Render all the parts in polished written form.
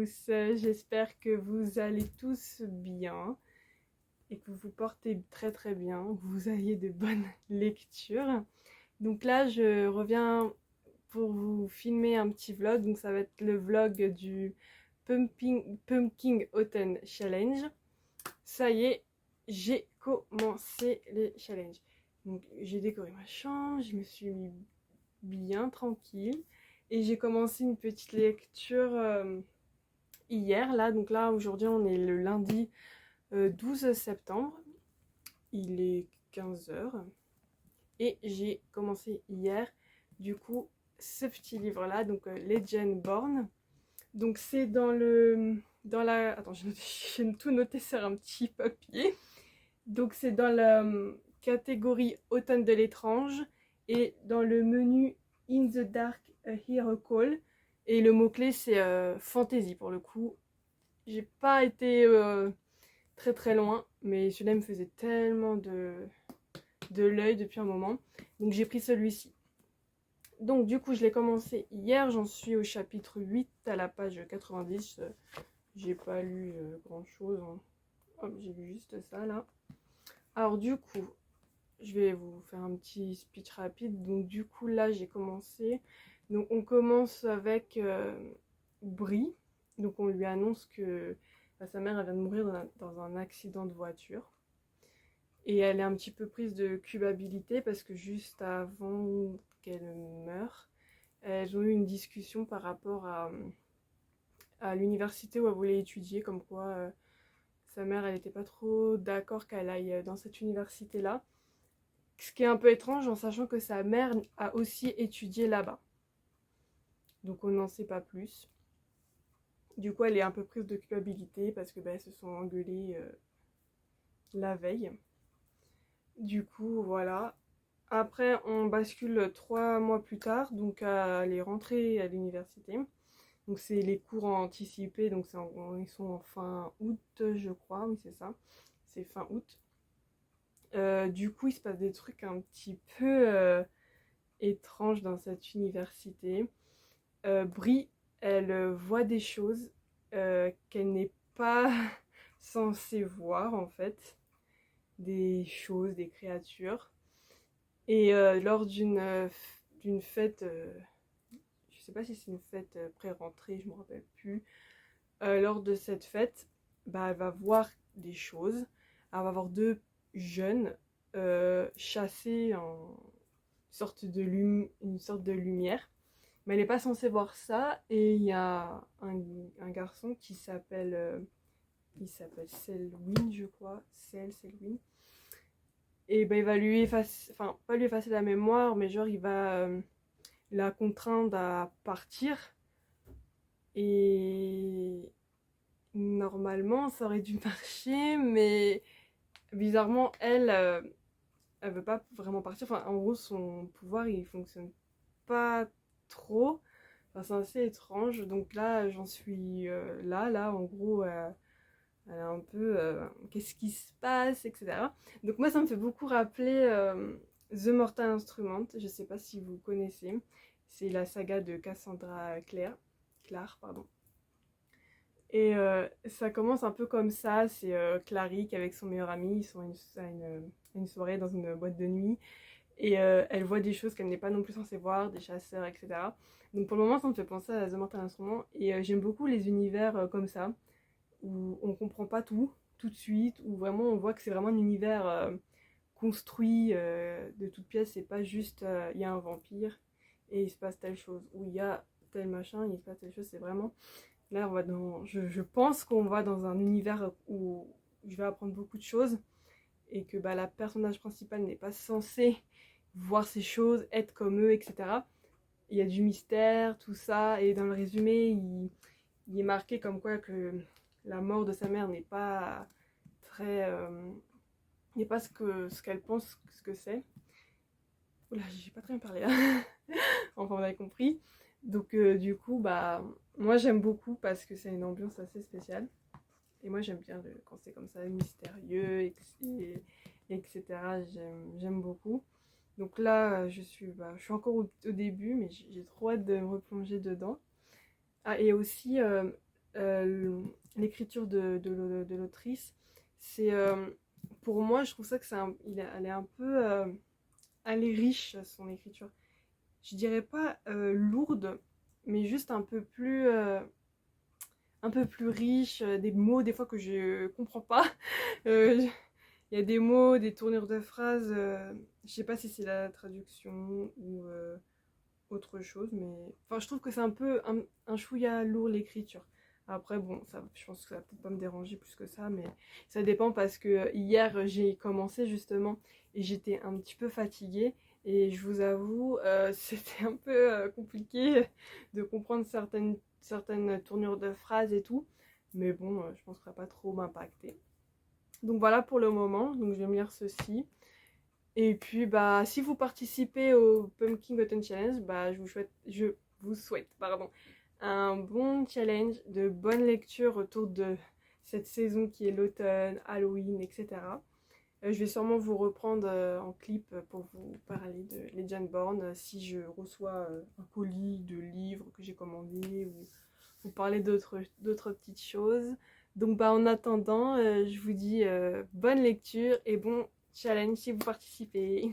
tous, j'espère que vous allez tous bien et que vous vous portez très très bien, que vous ayez de bonnes lectures. Donc là je reviens pour vous filmer un petit vlog, donc ça va être le vlog du Pumpkin Autumn Challenge. Ça y est, j'ai commencé les challenges. Donc j'ai décoré ma chambre, je me suis mis bien tranquille et j'ai commencé une petite lecture hier là. Donc là aujourd'hui on est le lundi 12 septembre, il est 15h et j'ai commencé hier du coup ce petit livre là, donc Legend Born. Donc c'est dans la attends, j'ai tout noté sur un petit papier. Donc c'est dans la catégorie Automne de l'étrange et dans le menu In the Dark a Hero Call, et le mot-clé c'est fantasy. Pour le coup, j'ai pas été très très loin, mais celui-là me faisait tellement de l'œil depuis un moment. Donc j'ai pris celui-ci. Donc du coup je l'ai commencé hier, j'en suis au chapitre 8 à la page 90. J'ai pas lu grand chose, hein. Hop, j'ai lu juste ça là. Alors du coup, je vais vous faire un petit speech rapide. Donc du coup là j'ai commencé. Donc on commence avec Brie. Donc on lui annonce que sa mère elle vient de mourir dans un accident de voiture. Et elle est un petit peu prise de culpabilité parce que juste avant qu'elle meure, elles ont eu une discussion par rapport à l'université où elle voulait étudier, comme quoi sa mère elle n'était pas trop d'accord qu'elle aille dans cette université là. Ce qui est un peu étrange en sachant que sa mère a aussi étudié là-bas. Donc on n'en sait pas plus. Du coup elle est un peu prise de culpabilité parce que elles se sont engueulées la veille. Du coup voilà. Après on bascule 3 mois plus tard, donc elle est rentrée à l'université. Donc c'est les cours anticipés, donc ils sont en fin août je crois, oui c'est ça. C'est fin août. Du coup il se passe des trucs un petit peu étranges dans cette université. Brie, elle voit des choses qu'elle n'est pas censée voir en fait. Des choses, des créatures. Et lors d'une fête, je sais pas si c'est une fête pré-rentrée, je me rappelle plus. Lors de cette fête, elle va voir des choses. Elle va voir deux jeunes chasser une sorte de lumière. Mais elle n'est pas censée voir ça. Et il y a un garçon qui s'appelle il s'appelle Selwyn, je crois. Selwyn. Et il va lui effacer, enfin pas lui effacer la mémoire, mais genre il va la contraindre à partir. Et normalement ça aurait dû marcher, mais bizarrement elle veut pas vraiment partir. Enfin en gros son pouvoir il fonctionne pas trop. Enfin, c'est assez étrange. Donc là j'en suis là en gros elle est un peu qu'est-ce qui se passe, etc. Donc moi ça me fait beaucoup rappeler The Mortal Instrument. Je sais pas si vous connaissez, c'est la saga de Cassandra Clare, pardon. Et ça commence un peu comme ça. C'est Clary qui avec son meilleur ami, ils sont à une soirée dans une boîte de nuit. Et elle voit des choses qu'elle n'est pas non plus censée voir, des chasseurs, etc. Donc pour le moment ça me fait penser à The Mortal Instrument. Et j'aime beaucoup les univers comme ça, où on comprend pas tout de suite, où vraiment on voit que c'est vraiment un univers construit de toutes pièces. C'est pas juste il y a un vampire et il se passe telle chose, ou il y a tel machin, il se passe telle chose. C'est vraiment là on va je pense qu'on va dans un univers où je vais apprendre beaucoup de choses et que la personnage principale n'est pas censée voir ces choses, être comme eux, etc. Il y a du mystère, tout ça, et dans le résumé il est marqué comme quoi que la mort de sa mère n'est pas très n'est pas ce qu'elle pense ce que c'est. Oula, j'ai pas très bien parlé là. Enfin vous avez compris. Donc du coup moi j'aime beaucoup parce que c'est une ambiance assez spéciale. Et moi j'aime bien quand c'est comme ça, mystérieux, etc. J'aime beaucoup. Donc là je suis encore au début, mais j'ai trop hâte de me replonger dedans. Ah, et aussi l'écriture de l'autrice. C'est pour moi, je trouve ça que elle est un peu, elle est riche son écriture. Je dirais pas lourde, mais juste un peu plus riche, des mots des fois que je comprends pas. Euh, Il y a des mots, des tournures de phrases, je sais pas si c'est la traduction ou autre chose, mais enfin, je trouve que c'est un peu un chouïa lourd l'écriture. Après, bon, ça, je pense que ça peut pas me déranger plus que ça, mais ça dépend parce que hier j'ai commencé justement et j'étais un petit peu fatiguée et je vous avoue, c'était un peu compliqué de comprendre certaines tournures de phrases et tout, mais bon, je pense que ça va pas trop m'impacter. Donc voilà pour le moment, donc je vais me lire ceci. Et puis bah si vous participez au Pumpkin Button Challenge, bah je vous souhaite pardon, un bon challenge, de bonnes lectures autour de cette saison qui est l'automne, Halloween, etc. Je vais sûrement vous reprendre en clip pour vous parler de Legendborn si je reçois un colis de livres que j'ai commandé ou vous parler d'autres petites choses. Donc bah en attendant, je vous dis bonne lecture et bon challenge si vous participez.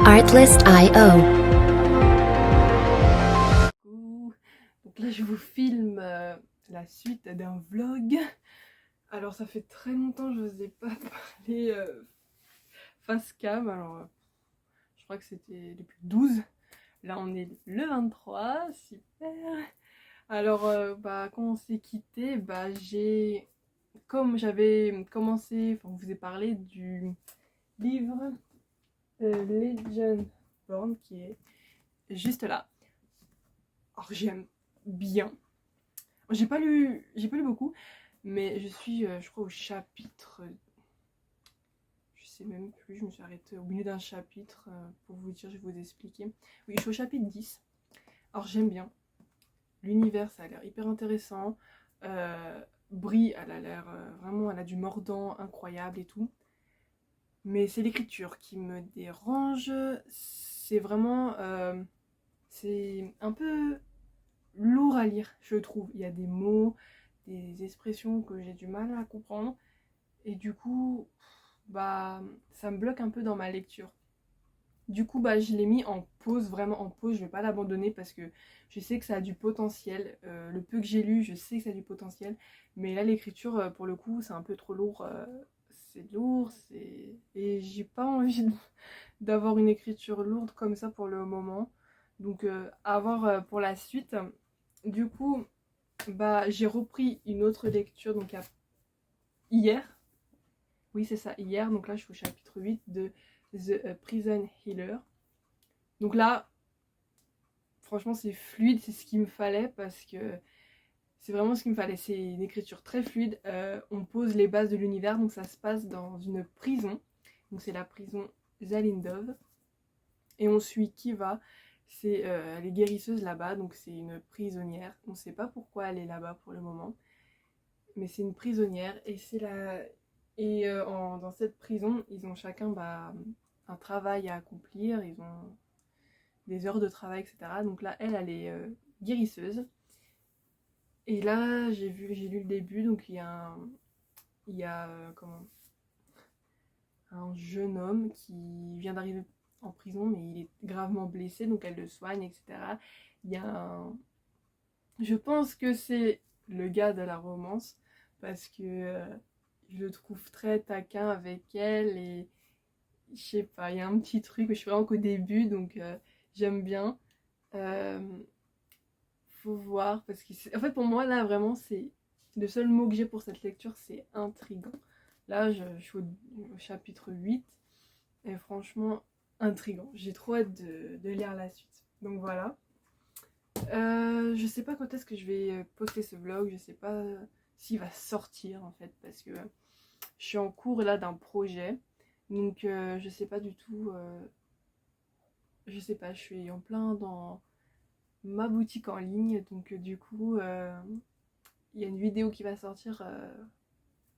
Artlist.io. Donc là je vous filme la suite d'un vlog. Alors ça fait très longtemps que je n'osais pas parler face cam. Alors je crois que c'était depuis le 12. Là on est le 23, super. Alors bah quand on s'est quitté, bah comme j'avais commencé, enfin je vous ai parlé du livre Legendborn qui est juste là. Alors j'aime bien. J'ai pas lu beaucoup, mais je suis, je crois, au chapitre. Je sais même plus, je me suis arrêtée au milieu d'un chapitre pour vous dire, je vais vous expliquer. Oui, je suis au chapitre 10. Alors j'aime bien. L'univers, ça a l'air hyper intéressant. Brie, elle a l'air vraiment, elle a du mordant incroyable et tout. Mais c'est l'écriture qui me dérange. C'est vraiment. C'est un peu lourd à lire, je trouve. Il y a des mots, des expressions que j'ai du mal à comprendre. Et du coup, bah, ça me bloque un peu dans ma lecture. Du coup, bah, je l'ai mis en pause, vraiment en pause. Je vais pas l'abandonner parce que je sais que ça a du potentiel. Le peu que j'ai lu, je sais que ça a du potentiel. Mais là, l'écriture, pour le coup, c'est un peu trop lourd. C'est lourd, et j'ai pas envie d'avoir une écriture lourde comme ça pour le moment. Donc, à voir pour la suite. Du coup, bah, j'ai repris une autre lecture donc hier. Oui, c'est ça, hier. Donc là, je suis au chapitre 8 de The Prison Healer. Donc là, franchement, c'est fluide, c'est ce qu'il me fallait parce que c'est vraiment ce qu'il me fallait. C'est une écriture très fluide. On pose les bases de l'univers, donc ça se passe dans une prison. Donc c'est la prison Zalindov. Et on suit Kiva. Elle est guérisseuse là-bas, donc c'est une prisonnière. On ne sait pas pourquoi elle est là-bas pour le moment. Mais c'est une prisonnière et dans cette prison, ils ont chacun un travail à accomplir. Ils ont des heures de travail, etc. Donc là, elle est guérisseuse. Et là, j'ai lu le début, donc il y a un jeune homme qui vient d'arriver en prison, mais il est gravement blessé, donc elle le soigne, etc. Il y a je pense que c'est le gars de la romance, parce que je le trouve très taquin avec elle et je sais pas, il y a un petit truc, je suis vraiment qu'au début donc j'aime bien. Euh, Faut voir parce que en fait pour moi là vraiment c'est le seul mot que j'ai pour cette lecture, c'est intriguant. Là je suis au chapitre 8 et franchement intriguant. J'ai trop hâte de lire la suite. Donc voilà. Je sais pas quand est-ce que je vais poster ce vlog, je sais pas s'il va sortir en fait parce que je suis en cours là d'un projet. Donc je sais pas du tout, je sais pas, je suis en plein dans ma boutique en ligne. Donc du coup, il y a une vidéo qui va sortir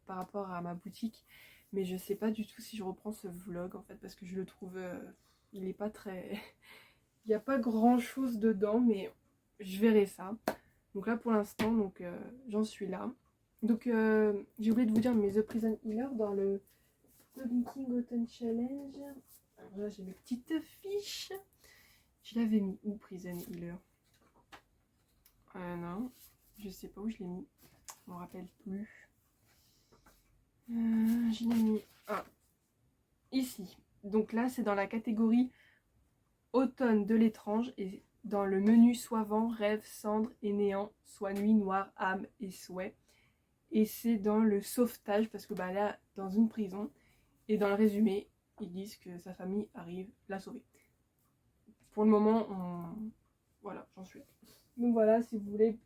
par rapport à ma boutique. Mais je sais pas du tout si je reprends ce vlog en fait parce que je le trouve, il est pas très... Il n'y a pas grand chose dedans mais je verrai ça. Donc là pour l'instant, donc j'en suis là. Donc j'ai oublié de vous dire, mais The Prison Healer dans le Making Autumn Challenge. Alors là j'ai mes petites fiches. Je l'avais mis où Prison Healer? Non, je sais pas où je l'ai mis. Je m'en rappelle plus. Je l'ai mis ici. Donc là c'est dans la catégorie Automne de l'étrange et dans le menu soit vent, rêve, cendre et néant, soit nuit noire, âme et souhait. Et c'est dans le sauvetage parce que bah là dans une prison et dans le résumé ils disent que sa famille arrive la sauver. Pour le moment voilà, j'en suis là. Donc voilà, si vous voulez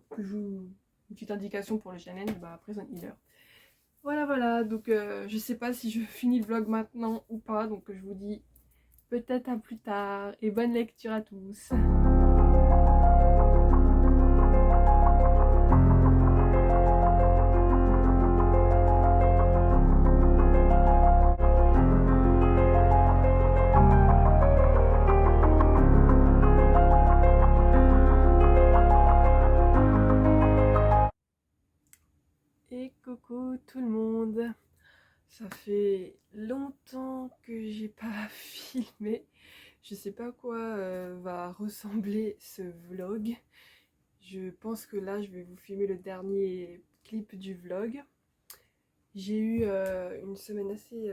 que je vous une petite indication pour le challenge, bah Prison Healer. Voilà, donc je sais pas si je finis le vlog maintenant ou pas, donc je vous dis peut-être à plus tard et bonne lecture à tous. Et coucou tout le monde. Ça fait longtemps que j'ai pas filmé. Je sais pas à quoi va ressembler ce vlog. Je pense que là je vais vous filmer le dernier clip du vlog. J'ai eu une semaine assez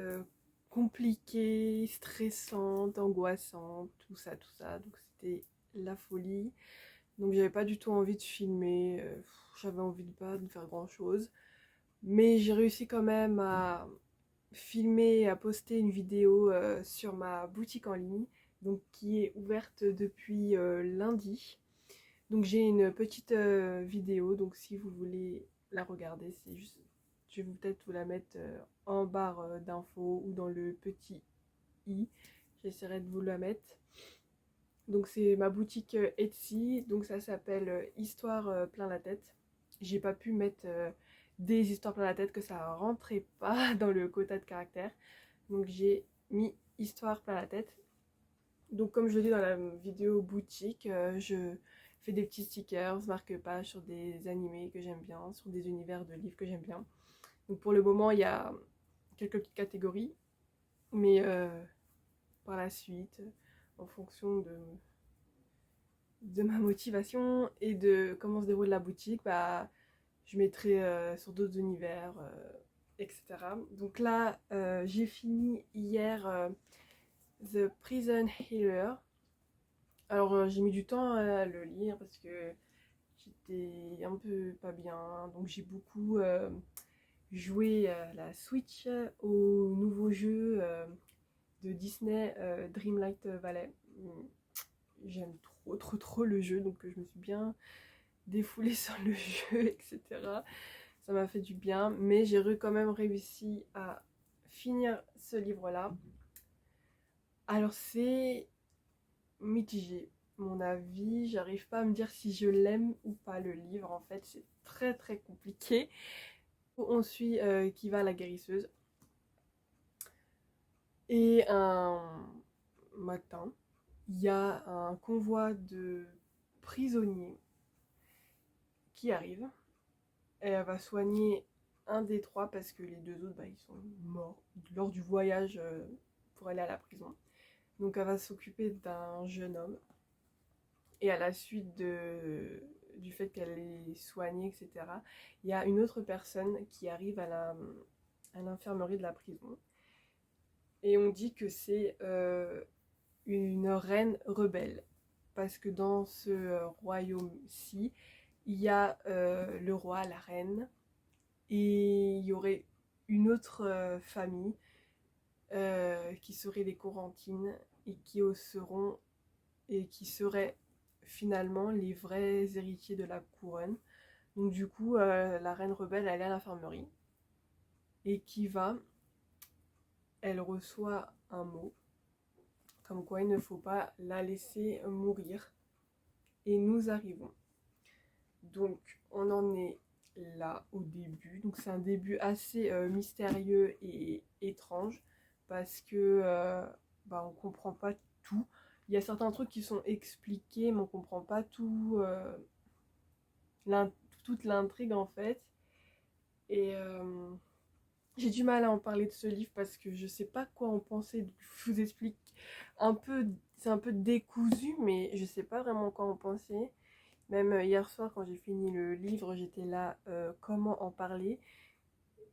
compliquée, stressante, angoissante, tout ça. Donc c'était la folie. Donc j'avais pas du tout envie de filmer. J'avais envie de pas de faire grand chose. Mais j'ai réussi quand même à filmer et à poster une vidéo sur ma boutique en ligne, donc qui est ouverte depuis lundi. Donc j'ai une petite vidéo, donc si vous voulez la regarder, c'est juste, je vais peut-être vous la mettre en barre d'infos ou dans le petit i. J'essaierai de vous la mettre. Donc c'est ma boutique Etsy, donc ça s'appelle Histoire plein la tête. J'ai pas pu mettre des histoires plein la tête que ça rentrait pas dans le quota de caractères. Donc j'ai mis Histoire plein la tête. Donc comme je le dis dans la vidéo boutique, je fais des petits stickers, marque-pages sur des animés que j'aime bien, sur des univers de livres que j'aime bien. Donc pour le moment il y a quelques petites catégories, mais par la suite, en fonction de ma motivation et de comment se déroule la boutique, bah, je mettrai sur d'autres univers, etc. Donc là, j'ai fini hier The Prison Healer. Alors j'ai mis du temps à le lire parce que j'étais un peu pas bien. Donc j'ai beaucoup joué à la Switch au nouveau jeu de Disney Dreamlight Valley. J'aime trop le jeu, donc je me suis bien défoulée sur le jeu, etc. Ça m'a fait du bien, mais j'ai quand même réussi à finir ce livre-là. Alors c'est mitigé, mon avis, j'arrive pas à me dire si je l'aime ou pas le livre, en fait c'est très compliqué. On suit Kiva la guérisseuse, et un matin, il y a un convoi de prisonniers qui arrive. Elle va soigner un des trois parce que les deux autres, bah, ils sont morts lors du voyage pour aller à la prison. Donc elle va s'occuper d'un jeune homme. Et à la suite du fait qu'elle est soignée, etc., il y a une autre personne qui arrive à l'infirmerie de la prison. Et on dit que c'est une reine rebelle. Parce que dans ce royaume-ci, il y a le roi, la reine, et il y aurait une autre famille qui serait les Corentines et qui seraient finalement les vrais héritiers de la couronne. Donc du coup, la reine rebelle, elle est à l'infirmerie et elle reçoit un mot comme quoi il ne faut pas la laisser mourir. Et nous arrivons. Donc on en est là au début. Donc c'est un début assez mystérieux et étrange parce que on comprend pas tout. Il y a certains trucs qui sont expliqués, mais on comprend pas tout, toute l'intrigue en fait. Et j'ai du mal à en parler de ce livre parce que je sais pas quoi en penser. Donc je vous explique un peu, c'est un peu décousu, mais je sais pas vraiment quoi en penser. Même hier soir, quand j'ai fini le livre, j'étais là, comment en parler.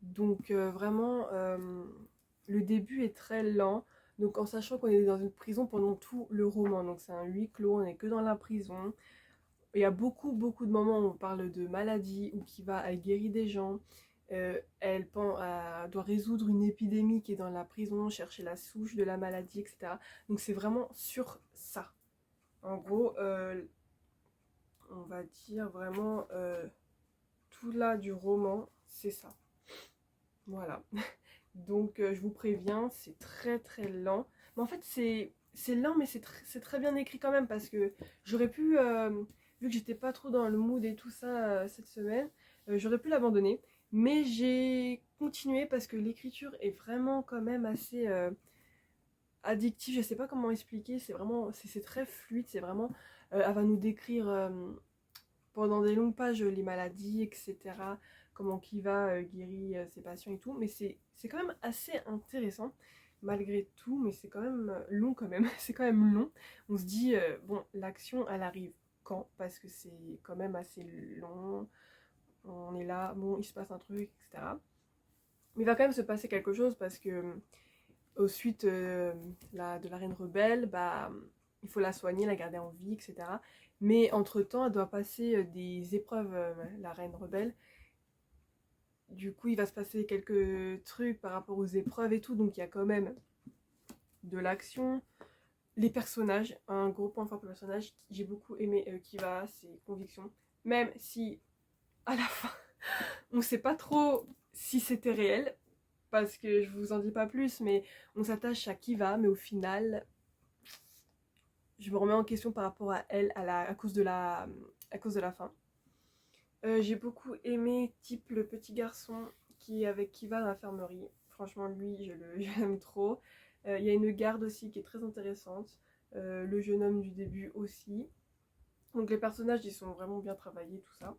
Donc vraiment, le début est très lent. Donc en sachant qu'on est dans une prison pendant tout le roman. Donc c'est un huis clos, on n'est que dans la prison. Il y a beaucoup, beaucoup de moments où on parle de maladie, où elle guérit des gens. Elle doit résoudre une épidémie qui est dans la prison, chercher la souche de la maladie, etc. Donc c'est vraiment sur ça. En gros, on va dire vraiment tout là du roman, c'est ça. Voilà. Donc je vous préviens, c'est très très lent. Mais en fait c'est lent mais c'est très bien écrit quand même parce que j'aurais pu, vu que j'étais pas trop dans le mood et tout ça cette semaine, j'aurais pu l'abandonner. Mais j'ai continué parce que l'écriture est vraiment quand même assez addictive. Je sais pas comment expliquer, c'est très fluide, c'est vraiment... elle va nous décrire pendant des longues pages les maladies, etc. Comment Kiva guérit ses patients et tout. Mais c'est quand même assez intéressant malgré tout, mais c'est quand même long quand même. C'est quand même long. On se dit, bon, l'action, elle arrive quand? Parce que c'est quand même assez long. On est là, bon, il se passe un truc, etc. Mais il va quand même se passer quelque chose parce que au suite de la reine rebelle, il faut la soigner, la garder en vie, etc. Mais entre-temps, elle doit passer des épreuves, la reine rebelle. Du coup, il va se passer quelques trucs par rapport aux épreuves et tout, donc il y a quand même de l'action. Les personnages, un gros point fort pour le personnage, j'ai beaucoup aimé Kiva, ses convictions. Même si, à la fin, on ne sait pas trop si c'était réel, parce que je vous en dis pas plus, mais on s'attache à Kiva, mais au final, je me remets en question par rapport à elle à cause de la fin. J'ai beaucoup aimé type le petit garçon qui va à l'infirmerie. Franchement, lui, je l'aime trop. Il y a une garde aussi qui est très intéressante. Le jeune homme du début aussi. Donc les personnages, ils sont vraiment bien travaillés, tout ça.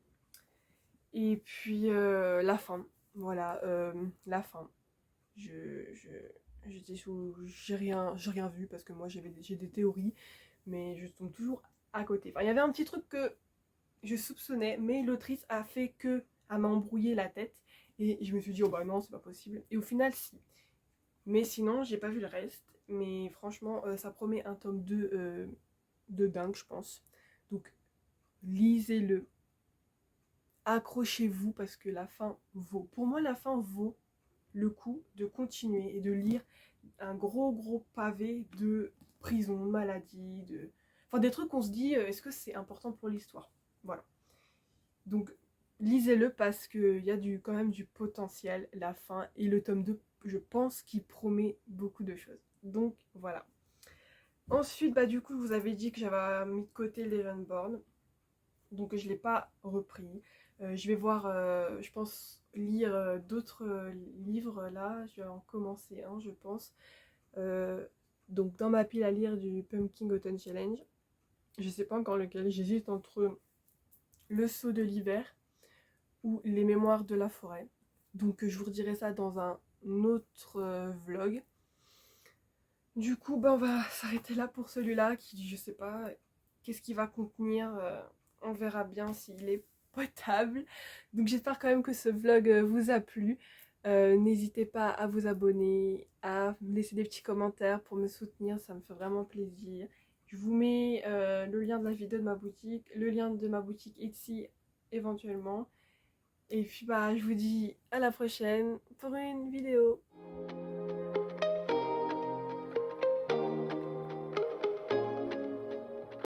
Et puis la fin. Voilà, la fin. J'ai rien vu parce que moi j'ai des théories, mais je tombe toujours à côté. Enfin, il y avait un petit truc que je soupçonnais, mais l'autrice a fait que à m'embrouiller la tête et je me suis dit oh bah non c'est pas possible. Et au final si. Mais sinon j'ai pas vu le reste. Mais franchement ça promet un tome 2 de dingue je pense. Donc lisez-le. Accrochez-vous parce que la fin vaut. Pour moi la fin vaut le coup de continuer et de lire un gros pavé de prison, de maladie, enfin des trucs qu'on se dit est-ce que c'est important pour l'histoire. Voilà. Donc lisez-le parce qu'il y a quand même du potentiel, la fin et le tome 2 je pense qu'il promet beaucoup de choses. Donc voilà. Ensuite du coup je vous avais dit que j'avais mis de côté Levenborn. Donc je ne l'ai pas repris. Je vais voir, je pense lire d'autres livres là. Je vais en commencer un je pense. Donc dans ma pile à lire du Pumpkin Autumn Challenge. Je sais pas encore lequel. J'hésite entre Le Sceau de l'hiver ou Les Mémoires de la forêt. Donc je vous redirai ça dans un autre vlog. Du coup on va s'arrêter là pour celui-là qui je sais pas qu'est-ce qu'il va contenir. on verra bien s'il est potable. Donc j'espère quand même que ce vlog vous a plu. N'hésitez pas à vous abonner, à me laisser des petits commentaires pour me soutenir, ça me fait vraiment plaisir. Je vous mets le lien de la vidéo de ma boutique, le lien de ma boutique Etsy éventuellement. Et puis bah je vous dis à la prochaine pour une vidéo.